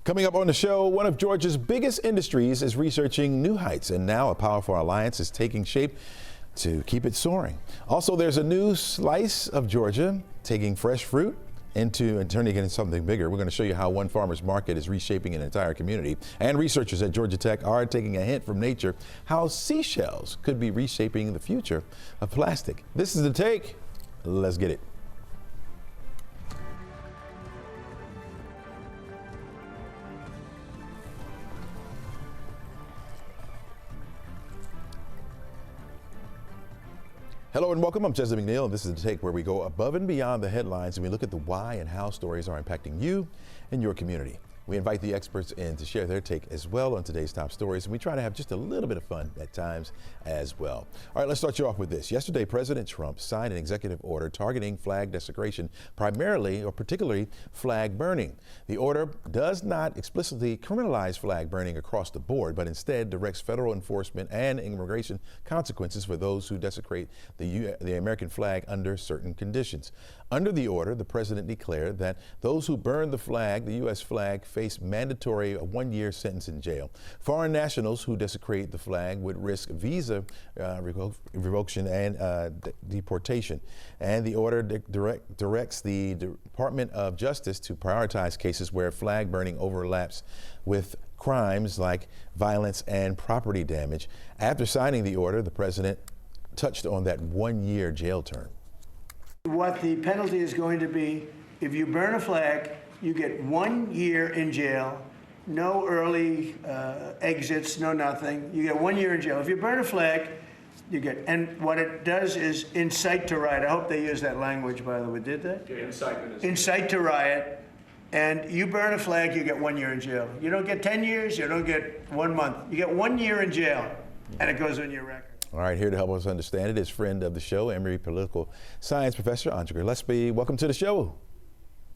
Coming up on the show, one of Georgia's biggest industries is researching new heights, and now a powerful alliance is taking shape to keep it soaring. Also, there's a new slice of Georgia taking fresh fruit and turning it into something bigger. We're going to show you how one farmer's market is reshaping an entire community. And researchers at Georgia Tech are taking a hint from nature how seashells could be reshaping the future of plastic. This is The Take. Let's get it. Hello and welcome. I'm Jesse McNeil, and this is The Take, where we go above and beyond the headlines and we look at the why and how stories are impacting you and your community. We invite the experts in to share their take as well on today's top stories, and we try to have just a little bit of fun at times as well. All right, let's start you off with this. Yesterday, President Trump signed an executive order targeting flag desecration, primarily or particularly flag burning. The order does not explicitly criminalize flag burning across the board, but instead directs federal enforcement and immigration consequences for those who desecrate the American flag under certain conditions. Under the order, the president declared that those who burn the flag, the U.S. flag, face mandatory 1-year sentence in jail. Foreign nationals who desecrate the flag would risk visa revocation and deportation. And the order directs the Department of Justice to prioritize cases where flag burning overlaps with crimes like violence and property damage. After signing the order, the president touched on that 1-year jail term. What the penalty is going to be, if you burn a flag, you get 1 year in jail, no early exits, no nothing. You get 1 year in jail. If you burn a flag, you get, and what it does is incite to riot. I hope they use that language, by the way. Did they? Yeah, incitement. Incite to riot. And you burn a flag, you get 1 year in jail. You don't get 10 years, you don't get 1 month. You get 1 year in jail, and it goes on your record. All right, here to help us understand it is friend of the show, Emory Political Science Professor Andrea Gillespie. Welcome to the show.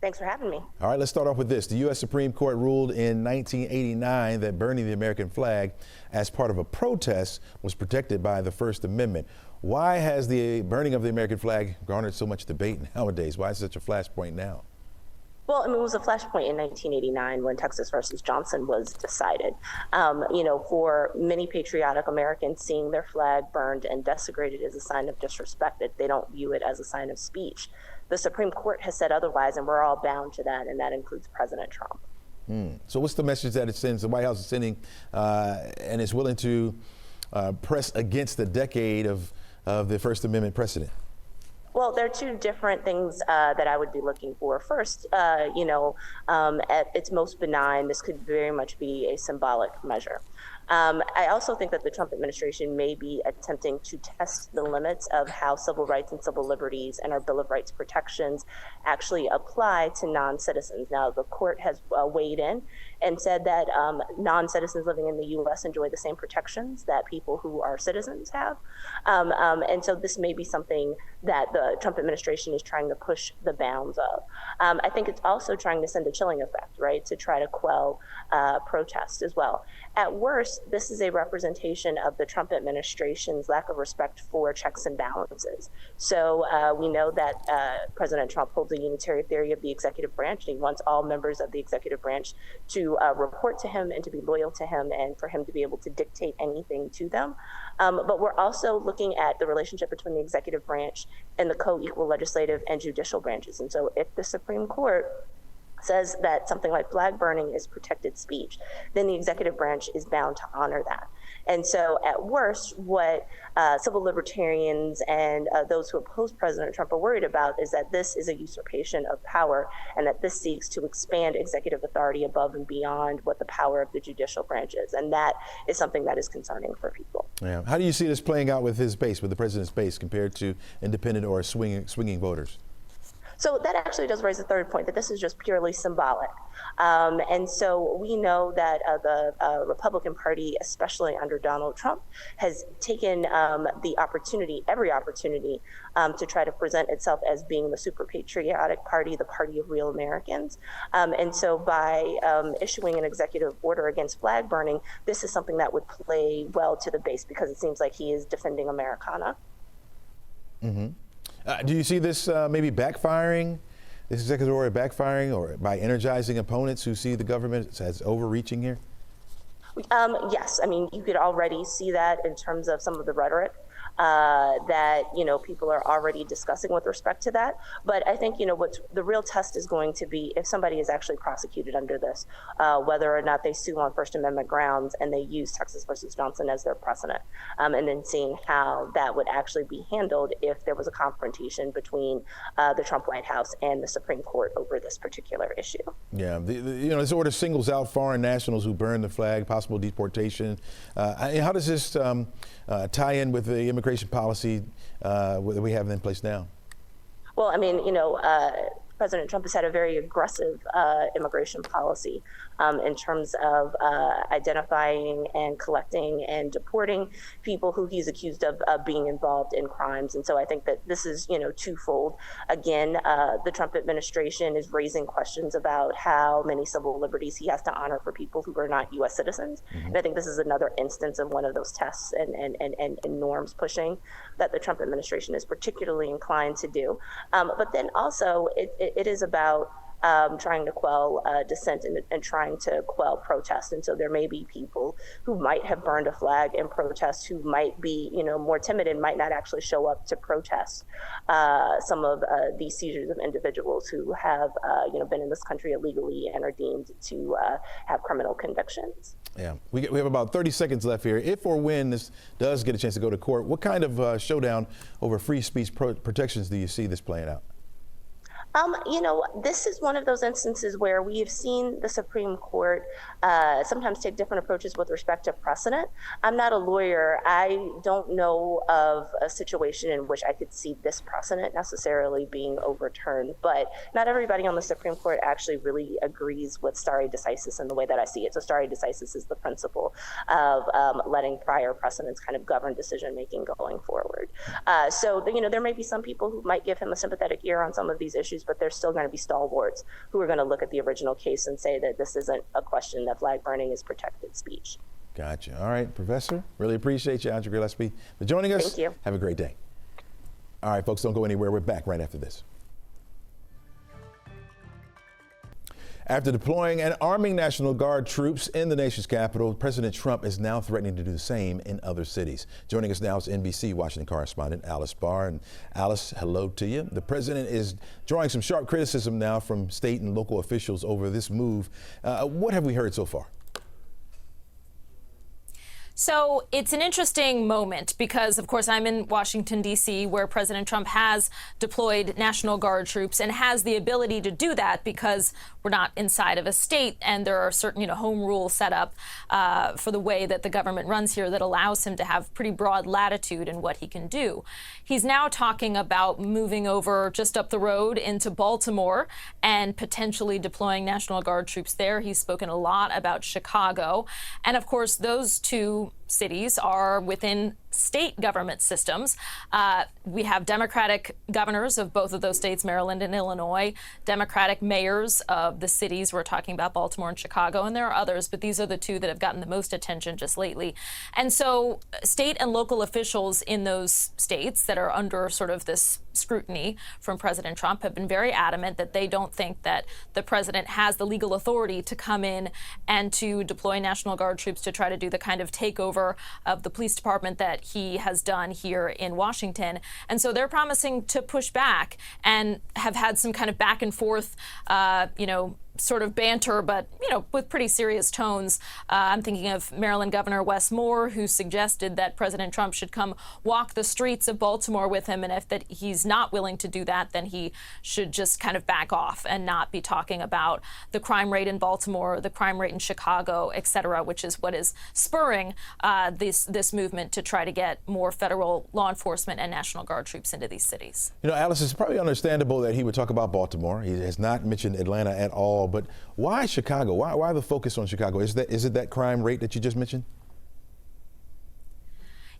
Thanks for having me. All right, let's start off with this. The U.S. Supreme Court ruled in 1989 that burning the American flag as part of a protest was protected by the First Amendment. Why has the burning of the American flag garnered so much debate nowadays? Why is it such a flashpoint now? Well, I mean, it was a flashpoint in 1989 when Texas versus Johnson was decided. For many patriotic Americans, seeing their flag burned and desecrated is a sign of disrespect. They don't view it as a sign of speech. The Supreme Court has said otherwise, and we're all bound to that, and that includes President Trump. So what's the message that it sends, the White House is sending, and is willing to press against the decade of the First Amendment precedent? Well, there are two different things that I would be looking for. First, at its most benign, this could very much be a symbolic measure. I also think that the Trump administration may be attempting to test the limits of how civil rights and civil liberties and our Bill of Rights protections actually apply to non-citizens. Now, the court has weighed in and said that non-citizens living in the U.S. enjoy the same protections that people who are citizens have. And so this may be something that the Trump administration is trying to push the bounds of. I think it's also trying to send a chilling effect, right, to try to quell protest as well. At worst, this is a representation of the Trump administration's lack of respect for checks and balances. So we know that President Trump holds a unitary theory of the executive branch, and he wants all members of the executive branch to report to him and to be loyal to him and for him to be able to dictate anything to them. But we're also looking at the relationship between the executive branch and the co-equal legislative and judicial branches. And so if the Supreme Court says that something like flag burning is protected speech, then the executive branch is bound to honor that. And so at worst, what civil libertarians and those who oppose President Trump are worried about is that this is a usurpation of power and that this seeks to expand executive authority above and beyond what the power of the judicial branch is. And that is something that is concerning for people. Yeah. How do you see this playing out with his base, with the president's base, compared to independent or swinging voters? So that actually does raise a third point, that this is just purely symbolic. And so we know that the Republican Party, especially under Donald Trump, has taken the opportunity, every opportunity, to try to present itself as being the super patriotic party, the party of real Americans. And so by issuing an executive order against flag burning, this is something that would play well to the base because it seems like he is defending Americana. Mm-hmm. Do you see this maybe backfiring this executive order backfiring or by energizing opponents who see the government as overreaching here? Yes, I mean, you could already see that in terms of some of the rhetoric that, people are already discussing with respect to that. But I think, what the real test is going to be if somebody is actually prosecuted under this, whether or not they sue on First Amendment grounds and they use Texas versus Johnson as their precedent, and then seeing how that would actually be handled if there was a confrontation between the Trump White House and the Supreme Court over this particular issue. Yeah, this order singles out foreign nationals who burn the flag, possible deportation. How does this tie in with the immigration policy that we have in place now? Well, I mean, President Trump has had a very aggressive immigration policy in terms of identifying and collecting and deporting people who he's accused of being involved in crimes. And so I think that this is, twofold. Again, the Trump administration is raising questions about how many civil liberties he has to honor for people who are not U.S. citizens. Mm-hmm. And I think this is another instance of one of those tests and norms pushing that the Trump administration is particularly inclined to do. But then also it is about trying to quell dissent and trying to quell protest. And so there may be people who might have burned a flag in protest who might be, more timid and might not actually show up to protest some of these seizures of individuals who have, been in this country illegally and are deemed to have criminal convictions. Yeah, we have about 30 seconds left here. If or when this does get a chance to go to court, what kind of showdown over free speech protections do you see this playing out? This is one of those instances where we have seen the Supreme Court sometimes take different approaches with respect to precedent. I'm not a lawyer. I don't know of a situation in which I could see this precedent necessarily being overturned, but not everybody on the Supreme Court actually really agrees with stare decisis in the way that I see it. So stare decisis is the principle of letting prior precedents kind of govern decision-making going forward. So there may be some people who might give him a sympathetic ear on some of these issues, but there's still going to be stalwarts who are going to look at the original case and say that this isn't a question that flag burning is protected speech. Gotcha. All right, Professor, really appreciate you, Andrea Gillespie, for joining us. Thank you. Have a great day. All right, folks, don't go anywhere. We're back right after this. After deploying and arming National Guard troops in the nation's capital, President Trump is now threatening to do the same in other cities. Joining us now is NBC Washington correspondent Alice Barr. And Alice, hello to you. The president is drawing some sharp criticism now from state and local officials over this move. What have we heard so far? So it's an interesting moment because, of course, I'm in Washington, D.C., where President Trump has deployed National Guard troops and has the ability to do that because we're not inside of a state and there are certain, home rules set up for the way that the government runs here that allows him to have pretty broad latitude in what he can do. He's now talking about moving over just up the road into Baltimore and potentially deploying National Guard troops there. He's spoken a lot about Chicago. And of course, those two cities are within state government systems. We have Democratic governors of both of those states, Maryland and Illinois, Democratic mayors of the cities. We're talking about Baltimore and Chicago, and there are others, but these are the two that have gotten the most attention just lately. And so state and local officials in those states that are under sort of this scrutiny from President Trump have been very adamant that they don't think that the president has the legal authority to come in and to deploy National Guard troops to try to do the kind of takeover of the police department that he has done here in Washington. And so they're promising to push back and have had some kind of back and forth, sort of banter, but, with pretty serious tones. I'm thinking of Maryland Governor Wes Moore, who suggested that President Trump should come walk the streets of Baltimore with him. And if that he's not willing to do that, then he should just kind of back off and not be talking about the crime rate in Baltimore, the crime rate in Chicago, et cetera, which is what is spurring this movement to try to get more federal law enforcement and National Guard troops into these cities. Alice, it's probably understandable that he would talk about Baltimore. He has not mentioned Atlanta at all. But why Chicago? Why the focus on Chicago? Is it that crime rate that you just mentioned?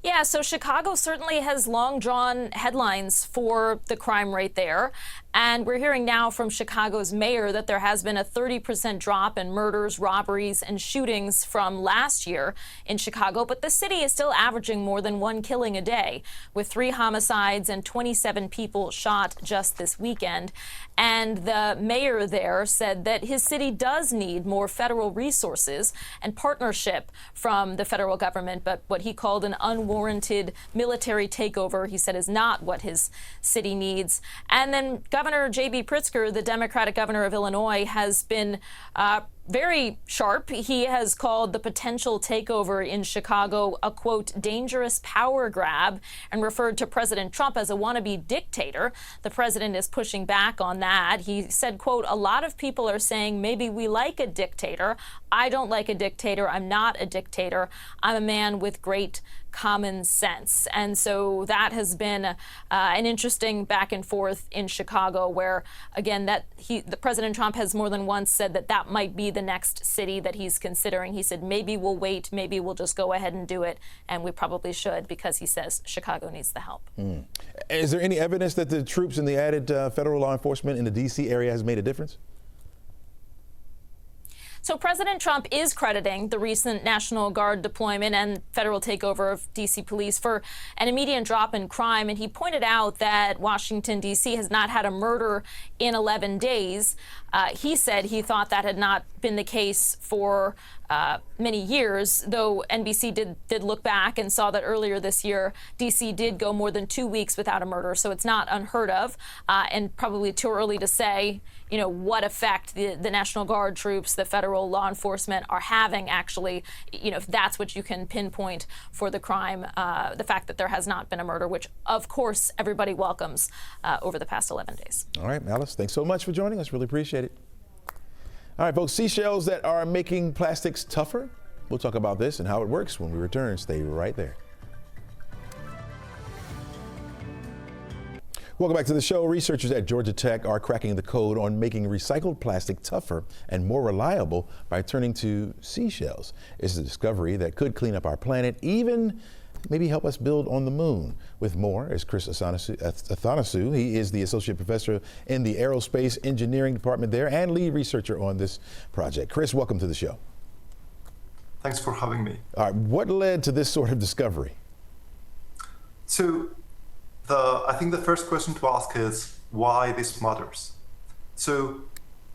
Yeah, so Chicago certainly has long drawn headlines for the crime rate there. And we're hearing now from Chicago's mayor that there has been a 30% drop in murders, robberies, and shootings from last year in Chicago. But the city is still averaging more than one killing a day, with 3 homicides and 27 people shot just this weekend. And the mayor there said that his city does need more federal resources and partnership from the federal government. But what he called an unwarranted military takeover, he said, is not what his city needs. And then Governor J.B. Pritzker, the Democratic governor of Illinois, has been very sharp. He has called the potential takeover in Chicago a, quote, dangerous power grab, and referred to President Trump as a wannabe dictator. The president is pushing back on that. He said, quote, a lot of people are saying maybe we like a dictator. I don't like a dictator. I'm not a dictator. I'm a man with great common sense. And so that has been an interesting back and forth in Chicago, where, again, the President Trump has more than once said that that might be the next city that he's considering. He said, maybe we'll wait, maybe we'll just go ahead and do it, and we probably should, because he says Chicago needs the help. Is there any evidence that the troops and the added federal law enforcement in the D.C. area has made a difference? So President Trump is crediting the recent National Guard deployment and federal takeover of D.C. police for an immediate drop in crime. And he pointed out that Washington, D.C. has not had a murder in 11 days. He said he thought that had not been the case for many years, though NBC did look back and saw that earlier this year, D.C. did go more than 2 weeks without a murder. So it's not unheard of, and probably too early to say, what effect the National Guard troops, the federal law enforcement are having actually, if that's what you can pinpoint for the crime, the fact that there has not been a murder, which of course everybody welcomes over the past 11 days. All right, Alice, thanks so much for joining us. Really appreciate it. All right, folks, seashells that are making plastics tougher. We'll talk about this and how it works when we return. Stay right there. Welcome back to the show. Researchers at Georgia Tech are cracking the code on making recycled plastic tougher and more reliable by turning to seashells. It's a discovery that could clean up our planet, even maybe help us build on the moon. With more is Chris Athanasu. He is the associate professor in the aerospace engineering department there and lead researcher on this project. Chris, welcome to the show. Thanks for having me. All right, what led to this sort of discovery? So I think the first question to ask is why this matters. So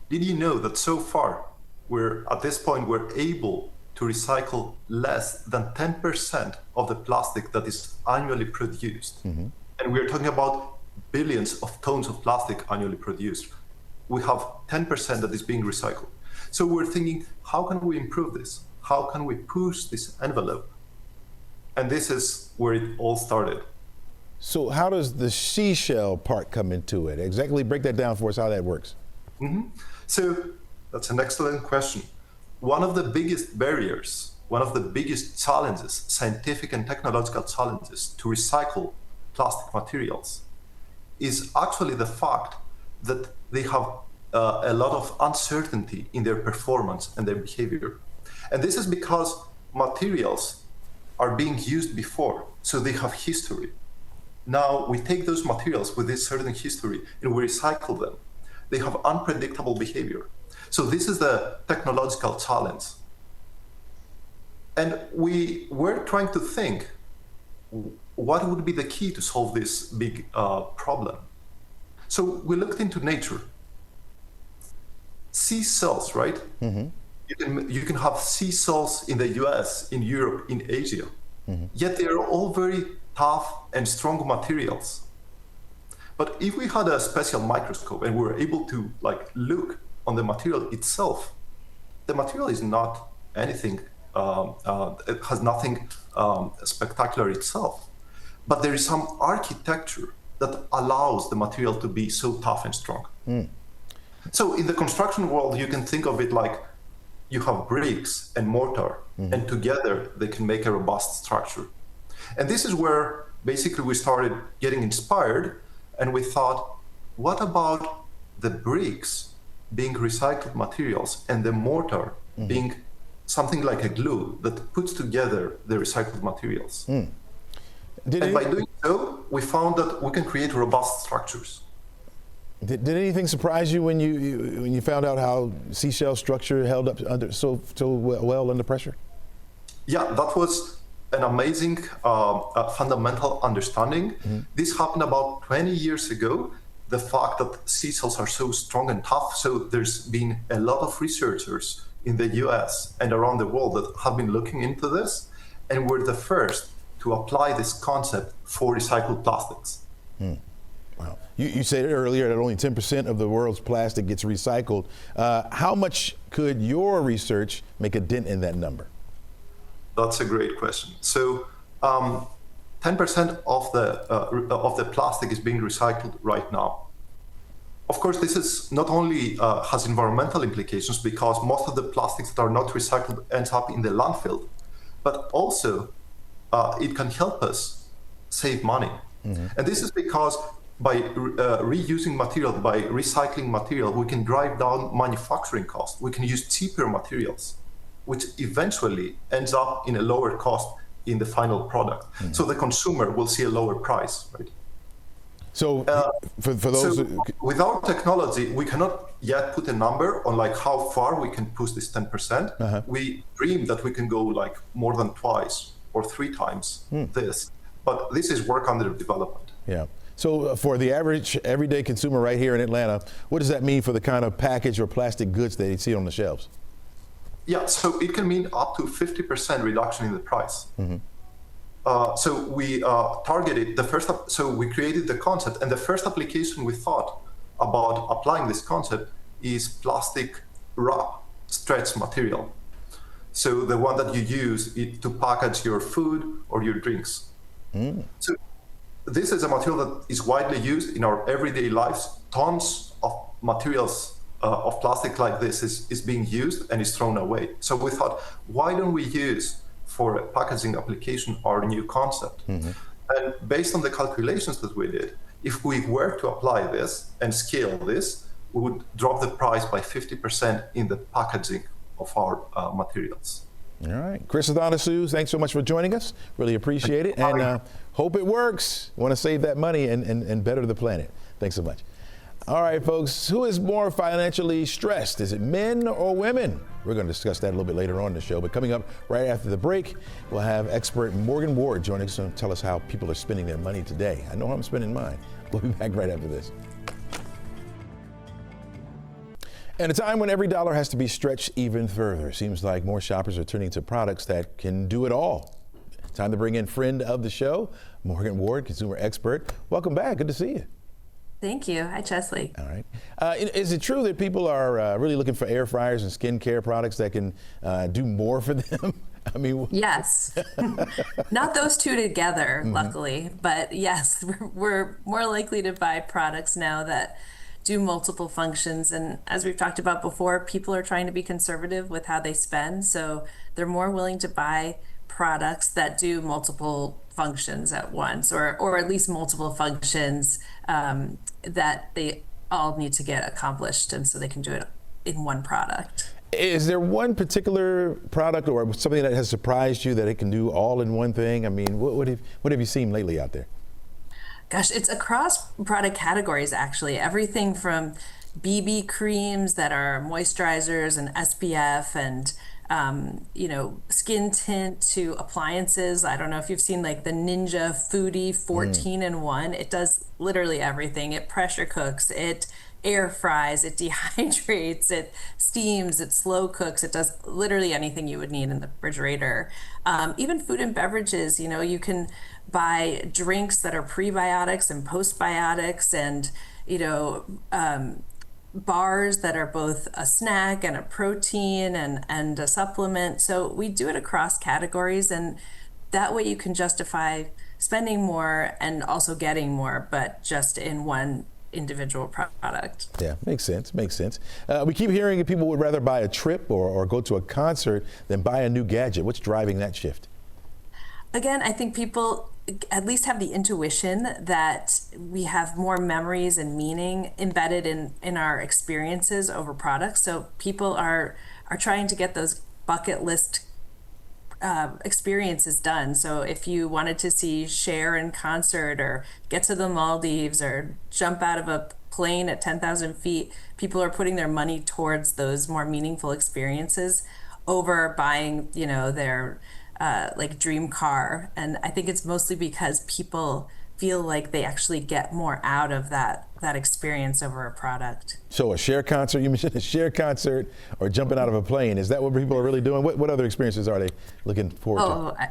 did you know that so far we're able to recycle less than 10% of the plastic that is annually produced? And we're talking about billions of tons of plastic annually produced. We have 10% that is being recycled. So we're thinking, how can we improve this? How can we push this envelope? And this is where it all started. So how does the seashell part come into it? Exactly, break that down for us, how that works. So that's an excellent question. One of the biggest barriers, one of the biggest challenges, scientific and technological challenges to recycle plastic materials is actually the fact that they have a lot of uncertainty in their performance and their behavior. And this is because materials are being used before, so they have history. Now we take those materials with this certain history and we recycle them. They have unpredictable behavior. So this is the technological challenge. And we were trying to think, what would be the key to solve this big problem? So we looked into nature. Sea cells, right? You can have sea cells in the US, in Europe, in Asia. Yet they are all very tough and strong materials. But if we had a special microscope and we were able to look on the material itself, the material is not anything, it has nothing spectacular itself. But there is some architecture that allows the material to be so tough and strong. So in the construction world, you can think of it like you have bricks and mortar, and together they can make a robust structure. And this is where basically we started getting inspired, and we thought, what about the bricks being recycled materials and the mortar being something like a glue that puts together the recycled materials? And by doing so, we found that we can create robust structures. Did anything surprise you when you found out how seashell structure held up under so well under pressure? Yeah, that was an amazing fundamental understanding. This happened about 20 years ago. The fact that seashells are so strong and tough, so there's been a lot of researchers in the US and around the world that have been looking into this, and we're the first to apply this concept for recycled plastics. Wow. You said earlier that only 10% of the world's plastic gets recycled. How much could your research make a dent in that number? That's a great question. So 10% of the plastic is being recycled right now. Of course, this is not only has environmental implications because most of the plastics that are not recycled ends up in the landfill, but also it can help us save money. And this is because by reusing material, by recycling material, we can drive down manufacturing costs. We can use cheaper materials, which eventually ends up in a lower cost in the final product. So the consumer will see a lower price, right? So for those with our technology, we cannot yet put a number on like how far we can push this 10%. We dream that we can go like more than twice or 3 times this, but this is work under development. Yeah. So for the average everyday consumer right here in Atlanta, what does that mean for the kind of package or plastic goods they see on the shelves? Yeah, so it can mean up to 50% reduction in the price. So we targeted so we created the concept, and the first application we thought about applying this concept is plastic wrap stretch material. So the one that you use to package your food or your drinks. So this is a material that is widely used in our everyday lives. Tons of materials of plastic like this is being used and is thrown away. So we thought, why don't we use for a packaging application our new concept? And based on the calculations that we did, if we were to apply this and scale this, we would drop the price by 50% in the packaging of our materials. All right. Chris Athanasu, thanks so much for joining us. Really appreciate it. And hope it works. Want to save that money and better the planet. Thanks so much. All right, folks, who is more financially stressed? Is it men or women? We're going to discuss that a little bit later on in the show. But coming up right after the break, we'll have expert Morgan Ward joining us to tell us how people are spending their money today. I know how I'm spending mine. We'll be back right after this. At a time when every dollar has to be stretched even further, seems like more shoppers are turning to products that can do it all. Time to bring in friend of the show, Morgan Ward, consumer expert. Welcome back. Good to see you. Thank you. Hi, Chesley. All right. Is it true that people are really looking for air fryers and skincare products that can do more for them? I mean, yes. Not those two together, luckily, but yes, we're more likely to buy products now that do multiple functions. And as we've talked about before, people are trying to be conservative with how they spend. So they're more willing to buy products that do multiple functions at once, or at least multiple functions that they all need to get accomplished, and so they can do it in one product. Is there one particular product or something that has surprised you that it can do all in one thing? I mean, what have you seen lately out there? Gosh, it's across product categories, actually. Everything from BB creams that are moisturizers and SPF and skin tint to appliances. I don't know if you've seen like the Ninja Foodie 14-in-1. It does literally everything. It pressure cooks, it air fries, it dehydrates, it steams, it slow cooks. It does literally anything you would need in the refrigerator. Even food and beverages, you can buy drinks that are prebiotics and postbiotics, and bars that are both a snack and a protein and a supplement. So we do it across categories, and that way you can justify spending more and also getting more, but just in one individual product. Yeah, makes sense. We keep hearing that people would rather buy a trip or go to a concert than buy a new gadget. What's driving that shift? Again, I think people at least have the intuition that we have more memories and meaning embedded in our experiences over products. So people are trying to get those bucket list experience is done. So if you wanted to see Cher in concert or get to the Maldives or jump out of a plane at 10,000 feet, people are putting their money towards those more meaningful experiences over buying, their like dream car. And I think it's mostly because people feel like they actually get more out of that experience over a product. So a Cher concert, you mentioned a Cher concert or jumping out of a plane. Is that what people are really doing? What other experiences are they looking forward to?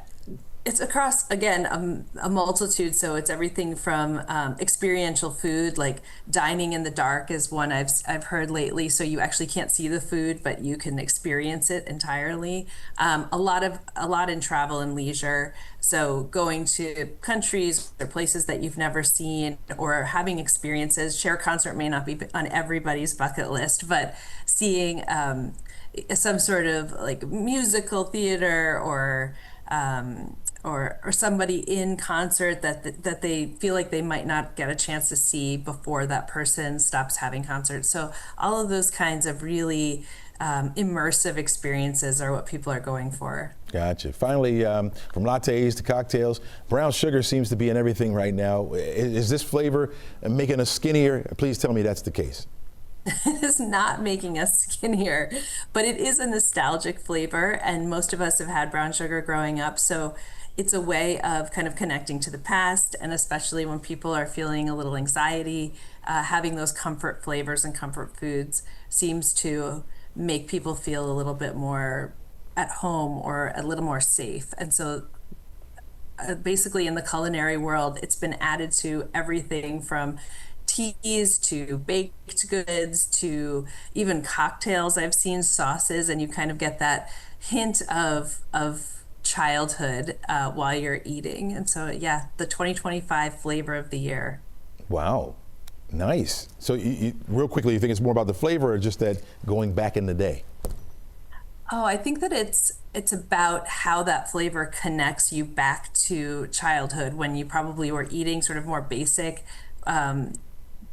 It's across, again, a multitude. So it's everything from experiential food, like dining in the dark is one I've heard lately. So you actually can't see the food, but you can experience it entirely. A lot in travel and leisure. So going to countries or places that you've never seen or having experiences. Cher concert may not be on everybody's bucket list, but seeing some sort of like musical theater or somebody in concert that they feel like they might not get a chance to see before that person stops having concerts. So all of those kinds of really immersive experiences are what people are going for. Gotcha. Finally, from lattes to cocktails, brown sugar seems to be in everything right now. Is this flavor making us skinnier? Please tell me that's the case. It is not making us skinnier, but it is a nostalgic flavor, and most of us have had brown sugar growing up, so it's a way of kind of connecting to the past, and especially when people are feeling a little anxiety, having those comfort flavors and comfort foods seems to make people feel a little bit more at home or a little more safe. And so basically in the culinary world, it's been added to everything from teas to baked goods to even cocktails. I've seen sauces, and you kind of get that hint of childhood while you're eating. And so, yeah, the 2025 flavor of the year. Wow, nice. So you, real quickly, you think it's more about the flavor or just that going back in the day? Oh, I think that it's about how that flavor connects you back to childhood when you probably were eating sort of more basic,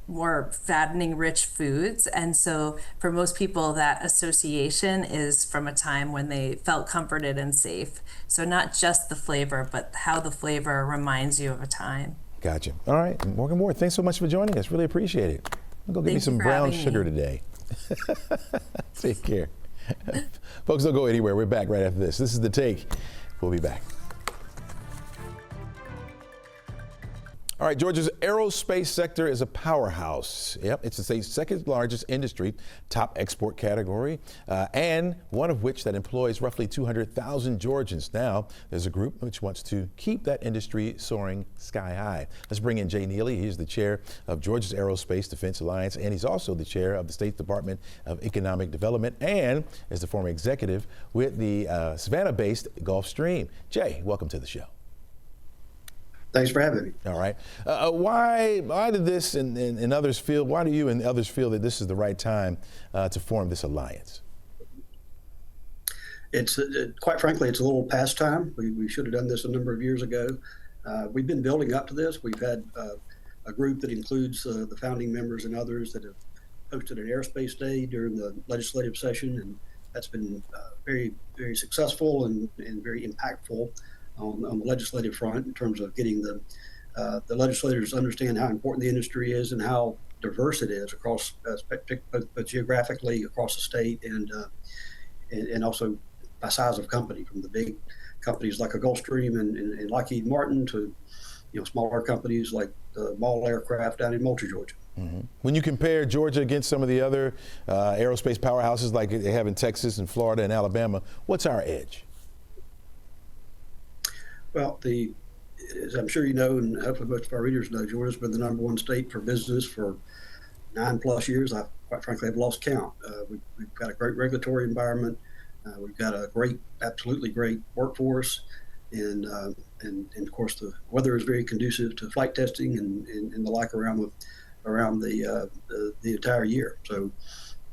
more fattening rich foods. And so for most people, that association is from a time when they felt comforted and safe. So not just the flavor, but how the flavor reminds you of a time. Gotcha. All right, Morgan Moore, thanks so much for joining us. Really appreciate it. I'll go get me some brown sugar today. Take care. Folks, don't go anywhere. We're back right after this. This is The Take. We'll be back. All right, Georgia's aerospace sector is a powerhouse. Yep, it's the state's second largest industry, top export category, and one of which that employs roughly 200,000 Georgians. Now, there's a group which wants to keep that industry soaring sky high. Let's bring in Jay Neely. He's the chair of Georgia's Aerospace Defense Alliance, and he's also the chair of the State Department of Economic Development, and is the former executive with the Savannah-based Gulfstream. Jay, welcome to the show. Thanks for having me. All right. Why did this and others feel, why do you and others feel that this is the right time to form this alliance? It's quite frankly, it's a little past time. We should have done this a number of years ago. We've been building up to this. We've had a group that includes the founding members and others that have hosted an aerospace day during the legislative session, and that's been very, very successful and very impactful on the legislative front in terms of getting the legislators to understand how important the industry is and how diverse it is across, both geographically across the state and also by size of company, from the big companies like a Gulfstream and Lockheed Martin to smaller companies like the Ball Aircraft down in Moultrie, Georgia. Mm-hmm. When you compare Georgia against some of the other aerospace powerhouses like they have in Texas and Florida and Alabama, what's our edge? Well, as I'm sure you know, and hopefully most of our readers know, Georgia's been the #1 state for business for 9+ years. I quite frankly have lost count. We've got a great regulatory environment. We've got a absolutely great workforce, and of course the weather is very conducive to flight testing and the like around the entire year. So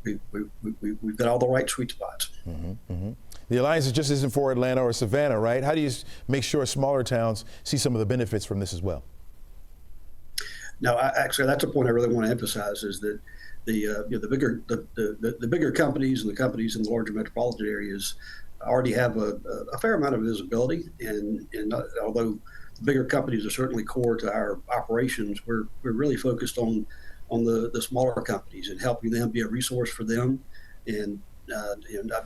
we've got all the right sweet spots. Mm-hmm, mm-hmm. The alliance just isn't for Atlanta or Savannah, right? How do you make sure smaller towns see some of the benefits from this as well? No, actually, that's a point I really want to emphasize: is that the bigger companies and the companies in the larger metropolitan areas already have a fair amount of visibility, and although the bigger companies are certainly core to our operations, we're really focused on the smaller companies and helping them be a resource for them, and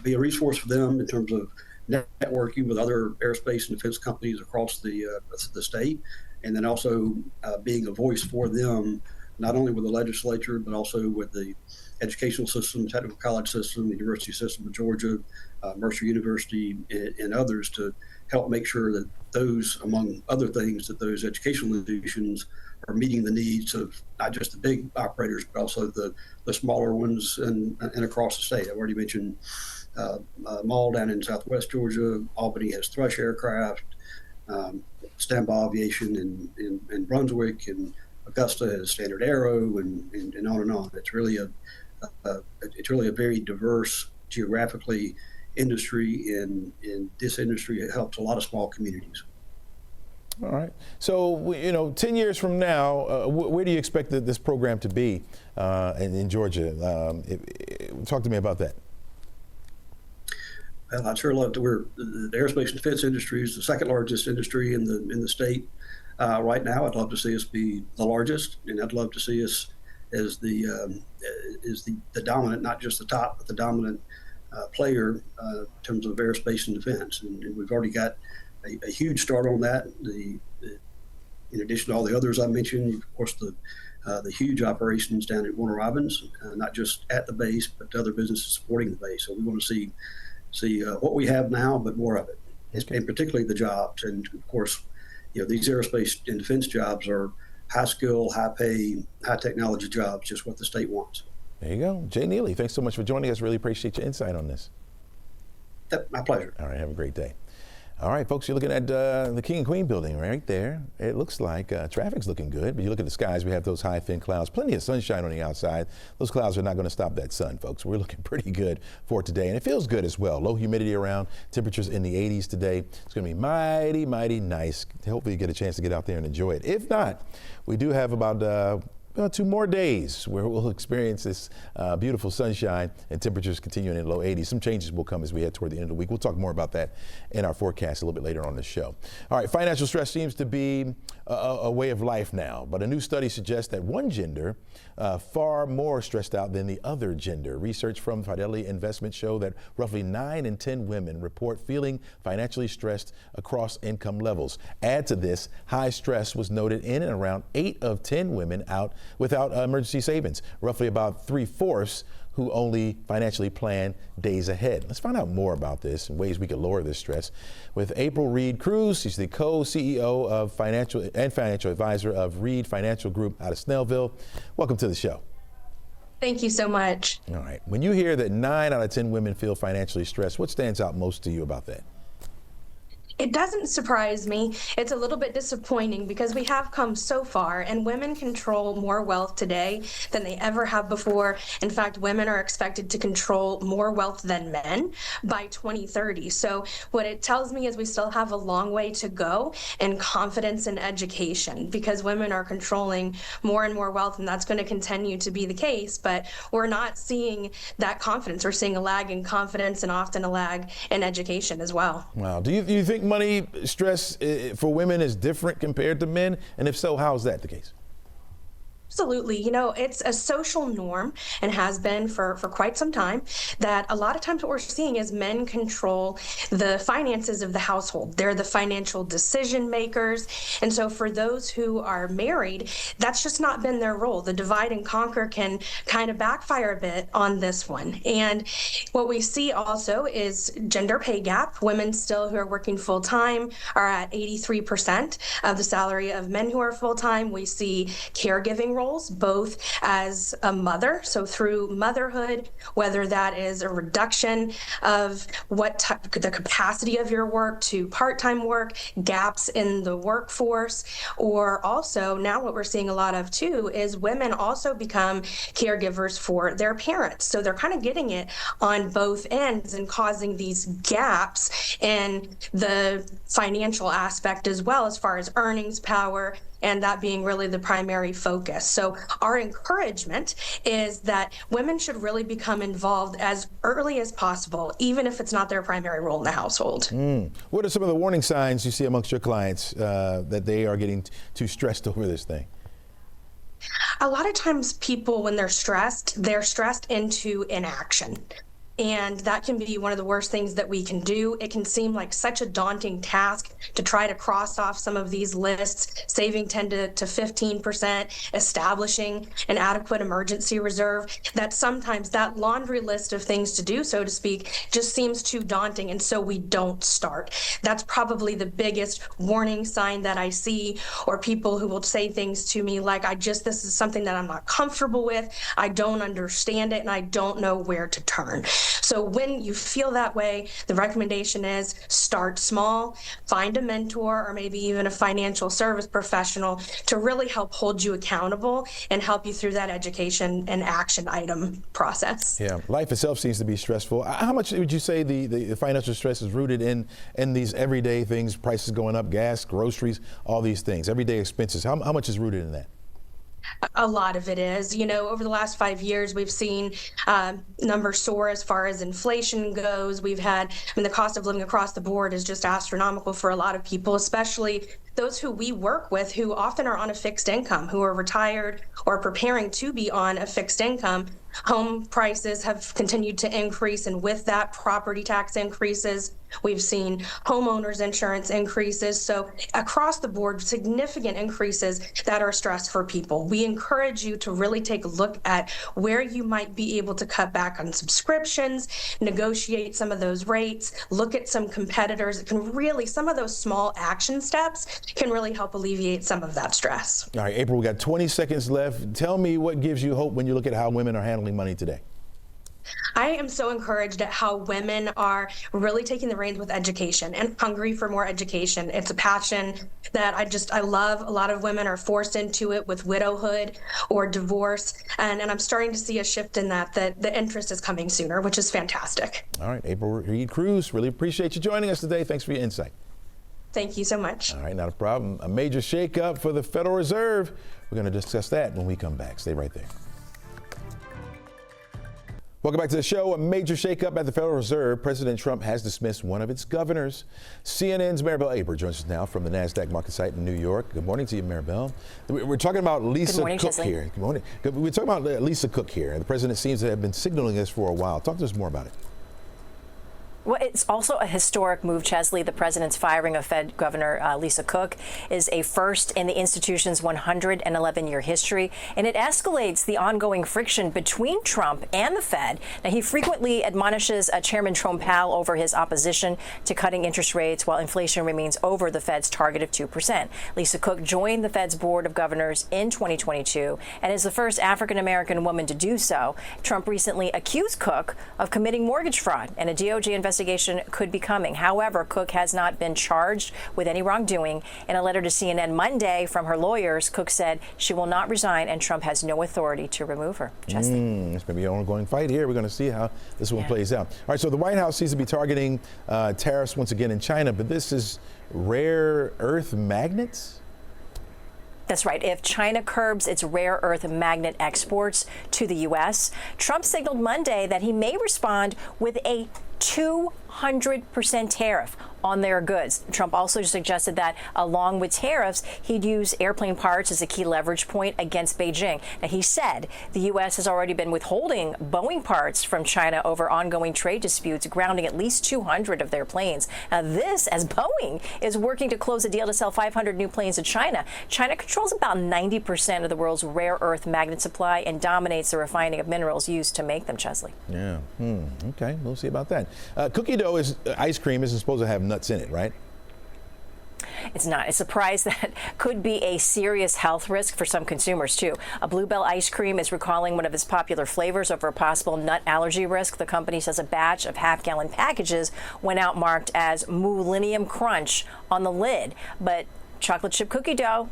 be a resource for them in terms of networking with other aerospace and defense companies across the state, and then also being a voice for them, not only with the legislature, but also with the educational system, technical college system, the university system of Georgia, Mercer University, and others, to help make sure that those, among other things, that those educational institutions are meeting the needs of not just the big operators, but also the smaller ones and across the state. I've already mentioned Mall down in Southwest Georgia. Albany has Thrush Aircraft, Stambaugh Aviation in Brunswick, and Augusta has Standard Aero, and on and on. It's really a very diverse geographically industry, and this industry helps a lot of small communities. All right. So, 10 years from now, where do you expect this program to be in Georgia? Talk to me about that. Well, I'd sure love to. The aerospace and defense industry is the second largest industry in the state right now. I'd love to see us be the largest, and I'd love to see us as the dominant, not just the top, but the dominant player in terms of aerospace and defense. And we've already got a huge start on that. In addition to all the others I mentioned, of course, the huge operations down at Warner Robins, not just at the base, but other businesses supporting the base. So we want to see what we have now, but more of it, and particularly the jobs. And of course, these aerospace and defense jobs are high skill, high pay, high technology jobs, just what the state wants. There you go. Jay Neely, thanks so much for joining us. Really appreciate your insight on this. My pleasure. All right, have a great day. All right, folks, you're looking at the King and Queen building right there. It looks like traffic's looking good, but you look at the skies, we have those high, thin clouds, plenty of sunshine on the outside. Those clouds are not going to stop that sun, folks. We're looking pretty good for today, and it feels good as well. Low humidity around, temperatures in the 80s today. It's going to be mighty, mighty nice. Hopefully you get a chance to get out there and enjoy it. If not, we do have about 2 more days where we'll experience this beautiful sunshine and temperatures continuing in the low 80s. Some changes will come as we head toward the end of the week. We'll talk more about that in our forecast a little bit later on the show. All right, financial stress seems to be a way of life now, but a new study suggests that one gender far more stressed out than the other gender. Research from Fidelity Investments show that roughly 9 in 10 women report feeling financially stressed across income levels. Add to this, high stress was noted in and around 8 of 10 women out without emergency savings, roughly about 3/4 who only financially plan days ahead. Let's find out more about this and ways we could lower this stress with April Reed Cruz. She's the co-CEO of financial advisor of Reed Financial Group out of Snellville. Welcome to the show. Thank you so much. All right. When you hear that 9 out of 10 women feel financially stressed, what stands out most to you about that? It doesn't surprise me. It's a little bit disappointing because we have come so far, and women control more wealth today than they ever have before. In fact, women are expected to control more wealth than men by 2030. So what it tells me is we still have a long way to go in confidence and education, because women are controlling more and more wealth, and that's going to continue to be the case. But we're not seeing that confidence. We're seeing a lag in confidence and often a lag in education as well. Wow. Do you think money stress for women is different compared to men? And if so, how is that the case? Absolutely. It's a social norm, and has been for quite some time, that a lot of times what we're seeing is men control the finances of the household. They're the financial decision makers. And so for those who are married, that's just not been their role. The divide and conquer can kind of backfire a bit on this one. And what we see also is gender pay gap. Women still who are working full time are at 83% of the salary of men who are full time. We see caregiving roles, both as a mother, so through motherhood, whether that is a reduction of the capacity of your work to part-time work, gaps in the workforce, or also now what we're seeing a lot of too is women also become caregivers for their parents. So they're kind of getting it on both ends and causing these gaps in the financial aspect as well, as far as earnings power and that being really the primary focus. So our encouragement is that women should really become involved as early as possible, even if it's not their primary role in the household. What are some of the warning signs you see amongst your clients that they are getting too stressed over this thing? A lot of times people, when they're stressed into inaction. And that can be one of the worst things that we can do. It can seem like such a daunting task to try to cross off some of these lists, saving 10 to 15%, establishing an adequate emergency reserve, that sometimes that laundry list of things to do, so to speak, just seems too daunting. And so we don't start. That's probably the biggest warning sign that I see, or people who will say things to me like, this is something that I'm not comfortable with. I don't understand it, and I don't know where to turn. So when you feel that way, the recommendation is start small, find a mentor or maybe even a financial service professional to really help hold you accountable and help you through that education and action item process. Yeah, life itself seems to be stressful. How much would you say the financial stress is rooted in these everyday things, prices going up, gas, groceries, all these things, everyday expenses? How much is rooted in that? A lot of it is. Over the last 5 years, we've seen numbers soar as far as inflation goes. The cost of living across the board is just astronomical for a lot of people, especially those who we work with who often are on a fixed income, who are retired or preparing to be on a fixed income. Home prices have continued to increase, and with that, property tax increases. We've seen homeowners insurance increases. So across the board, significant increases that are stress for people. We encourage you to really take a look at where you might be able to cut back on subscriptions, negotiate some of those rates, look at some competitors. It can really, some of those small action steps can really help alleviate some of that stress. All right, April, we got 20 seconds left. Tell me what gives you hope when you look at how women are handling money today. I am so encouraged at how women are really taking the reins with education and hungry for more education. It's a passion that I love. A lot of women are forced into it with widowhood or divorce. And I'm starting to see a shift in that the interest is coming sooner, which is fantastic. All right, April Reed-Cruz, really appreciate you joining us today. Thanks for your insight. Thank you so much. All right, not a problem. A major shakeup for the Federal Reserve. We're going to discuss that when we come back. Stay right there. Welcome back to the show. A major shakeup at the Federal Reserve. President Trump has dismissed one of its governors. CNN's Marigold Collective joins us now from the NASDAQ market site in New York. Good morning to you, Marigold. We're talking about Lisa Cook here. Good morning. We're talking about Lisa Cook here. The president seems to have been signaling this for a while. Talk to us more about it. Well, it's also a historic move, Chesley. The president's firing of Fed Governor Lisa Cook is a first in the institution's 111-year history, and it escalates the ongoing friction between Trump and the Fed. Now, he frequently admonishes Chairman Jerome Powell over his opposition to cutting interest rates while inflation remains over the Fed's target of 2%. Lisa Cook joined the Fed's board of governors in 2022 and is the first African-American woman to do so. Trump recently accused Cook of committing mortgage fraud, and a DOJ investigation could be coming. However, Cook has not been charged with any wrongdoing. In a letter to CNN Monday from her lawyers, Cook said she will not resign and Trump has no authority to remove her. It's going to be an ongoing fight here. We're going to see how this one plays out. All right, so the White House seems to be targeting tariffs once again in China, but this is rare earth magnets? That's right. If China curbs its rare earth magnet exports to the U.S., Trump signaled Monday that he may respond with a 200% tariff on their goods. Trump also suggested that along with tariffs, he'd use airplane parts as a key leverage point against Beijing. Now, he said the U.S. has already been withholding Boeing parts from China over ongoing trade disputes, grounding at least 200 of their planes. Now, this as Boeing is working to close a deal to sell 500 new planes to China. China controls about 90% of the world's rare earth magnet supply and dominates the refining of minerals used to make them, Chesley. Yeah. Okay. We'll see about that. Cookie dough ice cream isn't supposed to have nuts in it, right? It's not. It's a prize that could be a serious health risk for some consumers, too. A Bluebell ice cream is recalling one of its popular flavors over a possible nut allergy risk. The company says a batch of half-gallon packages went out marked as Millennium Crunch on the lid. But chocolate chip cookie dough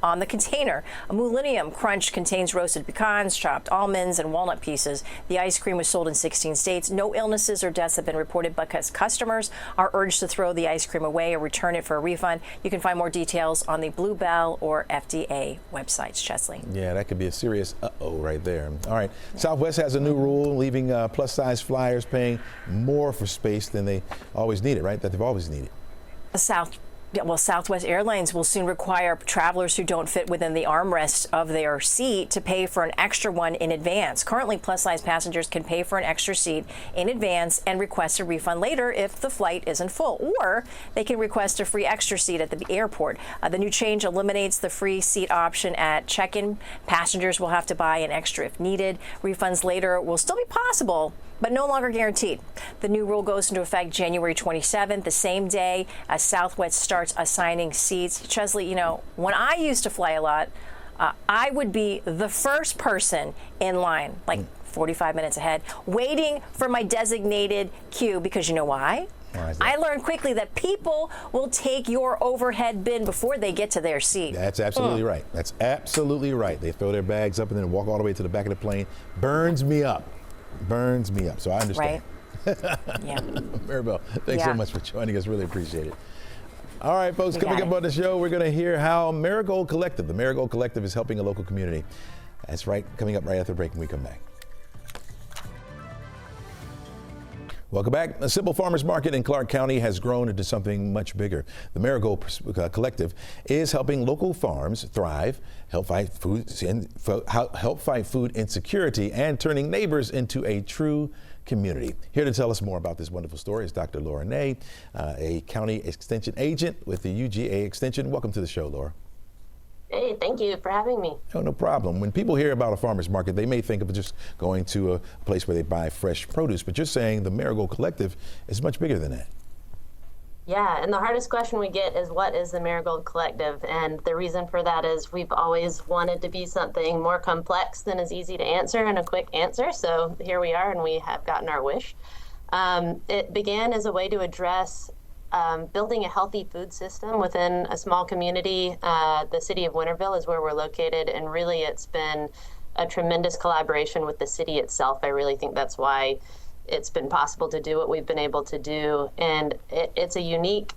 on the container. A Millennium Crunch contains roasted pecans, chopped almonds, and walnut pieces. The ice cream was sold in 16 states. No illnesses or deaths have been reported because customers are urged to throw the ice cream away or return it for a refund. You can find more details on the Bluebell or FDA websites, Chesley. Yeah, that could be a serious uh-oh right there. All right, Southwest has a new rule leaving plus-size flyers paying more for space than they always needed, right? That they've always needed. Southwest Airlines will soon require travelers who don't fit within the armrest of their seat to pay for an extra one in advance. Currently, plus-size passengers can pay for an extra seat in advance and request a refund later if the flight isn't full, or they can request a free extra seat at the airport. The new change eliminates the free seat option at check-in. Passengers will have to buy an extra if needed. Refunds later will still be possible, but no longer guaranteed. The new rule goes into effect January 27th, the same day as Southwest starts assigning seats. Chesley, you know, when I used to fly a lot, I would be the first person in line, like 45 minutes ahead, waiting for my designated queue, because you know why? I learned quickly that people will take your overhead bin before they get to their seat. That's absolutely right. That's absolutely right. They throw their bags up and then walk all the way to the back of the plane. Burns me up. So I understand. Right. Yeah. Maribel, thanks so much for joining us. Really appreciate it. All right, folks, coming up on the show, we're going to hear how Marigold Collective, the Marigold Collective, is helping a local community. That's right, coming up right after the break when we come back. Welcome back. A simple farmers market in Clark County has grown into something much bigger. The Marigold Collective is helping local farms thrive, help fight food insecurity, and turning neighbors into a true community. Here to tell us more about this wonderful story is Dr. Laura Ney, a county extension agent with the UGA Extension. Welcome to the show, Laura. Hey, thank you for having me. Oh, no problem. When people hear about a farmer's market, they may think of just going to a place where they buy fresh produce, but you're saying the Marigold Collective is much bigger than that. Yeah, and the hardest question we get is, what is the Marigold Collective? And the reason for that is we've always wanted to be something more complex than is easy to answer and a quick answer. So here we are, and we have gotten our wish. It began as a way to address building a healthy food system within a small community. The city of Winterville is where we're located, and really it's been a tremendous collaboration with the city itself. I really think that's why it's been possible to do what we've been able to do. And it's a unique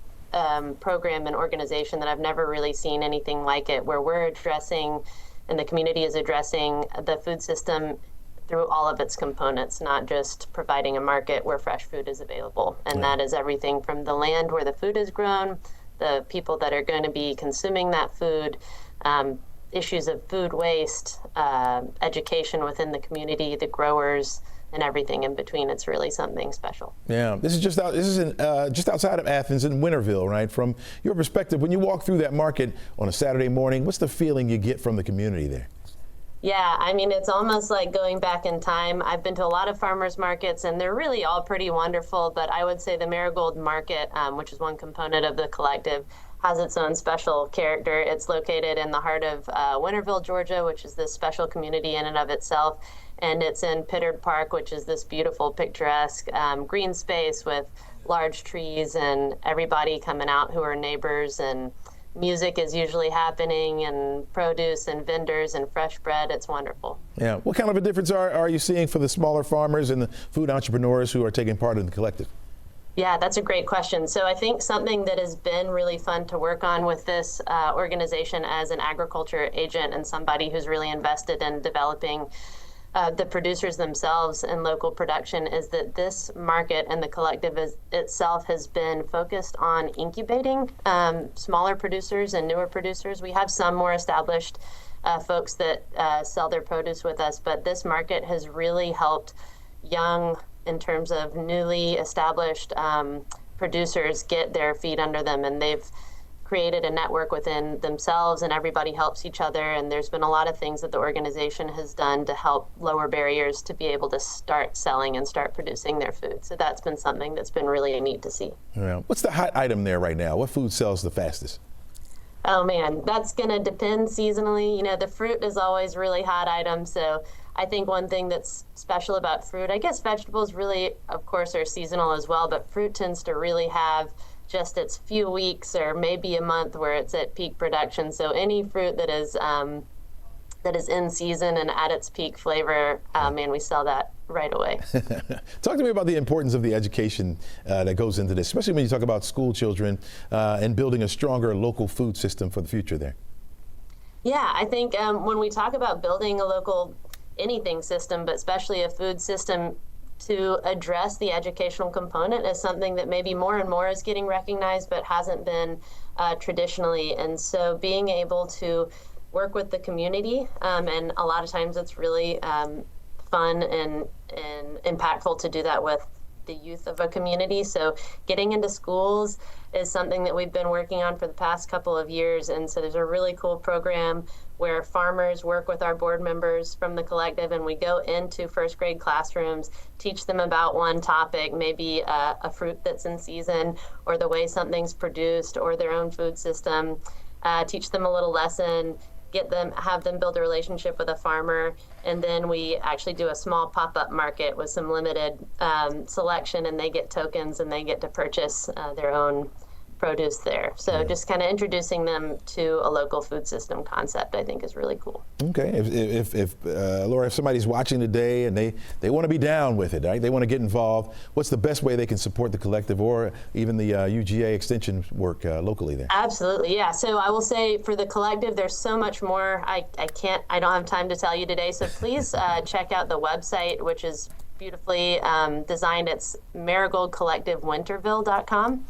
program and organization that I've never really seen anything like it, where we're addressing, and the community is addressing, the food system through all of its components, not just providing a market where fresh food is available. And that is everything from the land where the food is grown, the people that are going to be consuming that food, issues of food waste, education within the community, the growers, and everything in between. It's really something special. Yeah, this is just outside of Athens in Winterville, right? From your perspective, when you walk through that market on a Saturday morning, what's the feeling you get from the community there? Yeah, I mean, it's almost like going back in time. I've been to a lot of farmers markets, and they're really all pretty wonderful, but I would say the Marigold Market, which is one component of the collective, has its own special character. It's located in the heart of Winterville, Georgia, which is this special community in and of itself, and it's in Pittard Park, which is this beautiful, picturesque green space with large trees and everybody coming out who are neighbors, and music is usually happening, and produce and vendors and fresh bread. It's wonderful. Yeah. What kind of a difference are you seeing for the smaller farmers and the food entrepreneurs who are taking part in the collective? Yeah, that's a great question. So I think something that has been really fun to work on with this organization as an agriculture agent and somebody who's really invested in developing the producers themselves and local production is that this market and the collective itself has been focused on incubating smaller producers and newer producers. We have some more established folks that sell their produce with us, but this market has really helped young, in terms of newly established producers, get their feet under them, and they've created a network within themselves, and everybody helps each other. And there's been a lot of things that the organization has done to help lower barriers to be able to start selling and start producing their food. So that's been something that's been really neat to see. Yeah. What's the hot item there right now? What food sells the fastest? Oh man, that's going to depend seasonally. You know, the fruit is always really hot item. So I think one thing that's special about fruit, I guess vegetables really, of course, are seasonal as well, but fruit tends to really have just its few weeks or maybe a month where it's at peak production. So any fruit that is in season and at its peak flavor, man, we sell that right away. Talk to me about the importance of the education that goes into this, especially when you talk about school children and building a stronger local food system for the future there. Yeah, I think when we talk about building a local anything system, but especially a food system, to address the educational component is something that maybe more and more is getting recognized, but hasn't been traditionally. And so being able to work with the community, and a lot of times it's really fun and impactful to do that with the youth of a community. So getting into schools is something that we've been working on for the past couple of years. And so there's a really cool program where farmers work with our board members from the collective, and we go into first grade classrooms, teach them about one topic, maybe a fruit that's in season, or the way something's produced, or their own food system, teach them a little lesson, have them build a relationship with a farmer, and then we actually do a small pop-up market with some limited selection, and they get tokens and they get to purchase their own produce there. So just kind of introducing them to a local food system concept, I think, is really cool. Okay, if Laura, if somebody's watching today and they want to be down with it, right? They want to get involved, what's the best way they can support the collective or even the UGA extension work locally there? Absolutely, yeah. So I will say for the collective, there's so much more. I don't have time to tell you today. So please check out the website, which is beautifully designed. It's marigoldcollectivewinterville.com.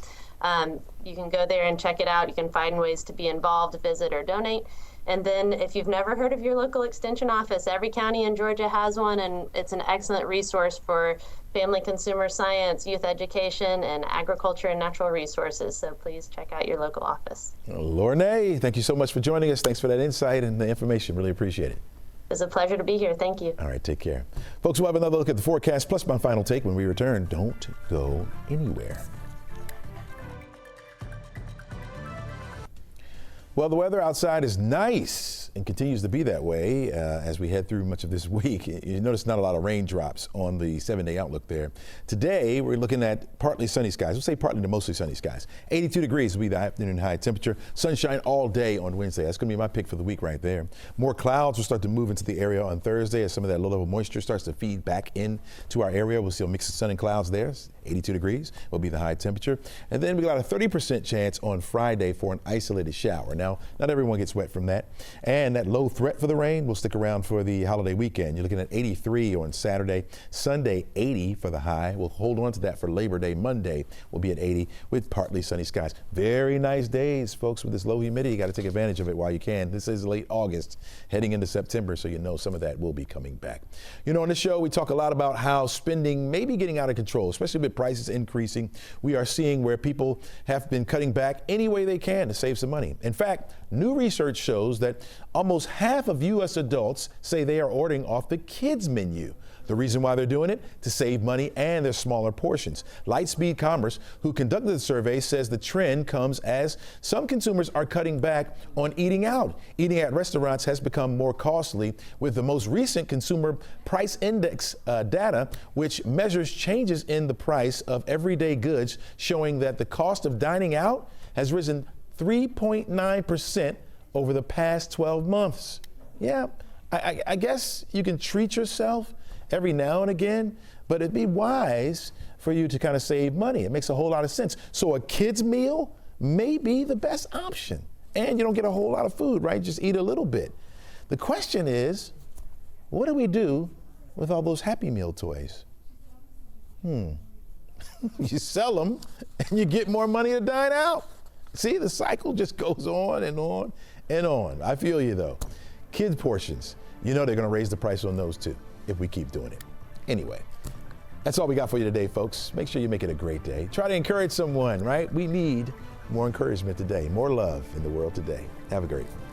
You can go there and check it out. You can find ways to be involved, visit, or donate. And then if you've never heard of your local extension office, every county in Georgia has one, and it's an excellent resource for family consumer science, youth education, and agriculture and natural resources. So please check out your local office. Laura Ney, thank you so much for joining us. Thanks for that insight and the information. Really appreciate it. It's a pleasure to be here. Thank you. All right, take care. Folks, we'll have another look at the forecast plus my final take when we return. Don't go anywhere. Well, the weather outside is nice and continues to be that way as we head through much of this week. You notice not a lot of raindrops on the 7-day outlook there. Today, we're looking at partly sunny skies. We'll say partly to mostly sunny skies. 82 degrees will be the afternoon high temperature. Sunshine all day on Wednesday. That's going to be my pick for the week right there. More clouds will start to move into the area on Thursday as some of that low-level moisture starts to feed back into our area. We'll see a mix of sun and clouds there. 82 degrees will be the high temperature. And then we got a 30% chance on Friday for an isolated shower. Now, not everyone gets wet from that. And that low threat for the rain will stick around for the holiday weekend. You're looking at 83 on Saturday. Sunday, 80 for the high. We'll hold on to that for Labor Day. Monday will be at 80 with partly sunny skies. Very nice days, folks, with this low humidity. You got to take advantage of it while you can. This is late August, heading into September, so you know some of that will be coming back. You know, on the show, we talk a lot about how spending may be getting out of control, especially with prices increasing. We are seeing where people have been cutting back any way they can to save some money. In fact, new research shows that almost half of U.S. adults say they are ordering off the kids menu. The reason why they're doing it? To save money and their smaller portions. Lightspeed Commerce, who conducted the survey, says the trend comes as some consumers are cutting back on eating out. Eating at restaurants has become more costly, with the most recent Consumer Price Index data, which measures changes in the price of everyday goods, showing that the cost of dining out has risen 3.9% over the past 12 months. Yeah, I guess you can treat yourself every now and again, but it'd be wise for you to kind of save money. It makes a whole lot of sense. So a kid's meal may be the best option. And you don't get a whole lot of food, right? Just eat a little bit. The question is, what do we do with all those Happy Meal toys? You sell them and you get more money to dine out. See, the cycle just goes on and on and on. I feel you though. Kids portions, you know they're gonna raise the price on those too if we keep doing it. Anyway, that's all we got for you today, folks. Make sure you make it a great day. Try to encourage someone, right? We need more encouragement today, more love in the world today. Have a great one.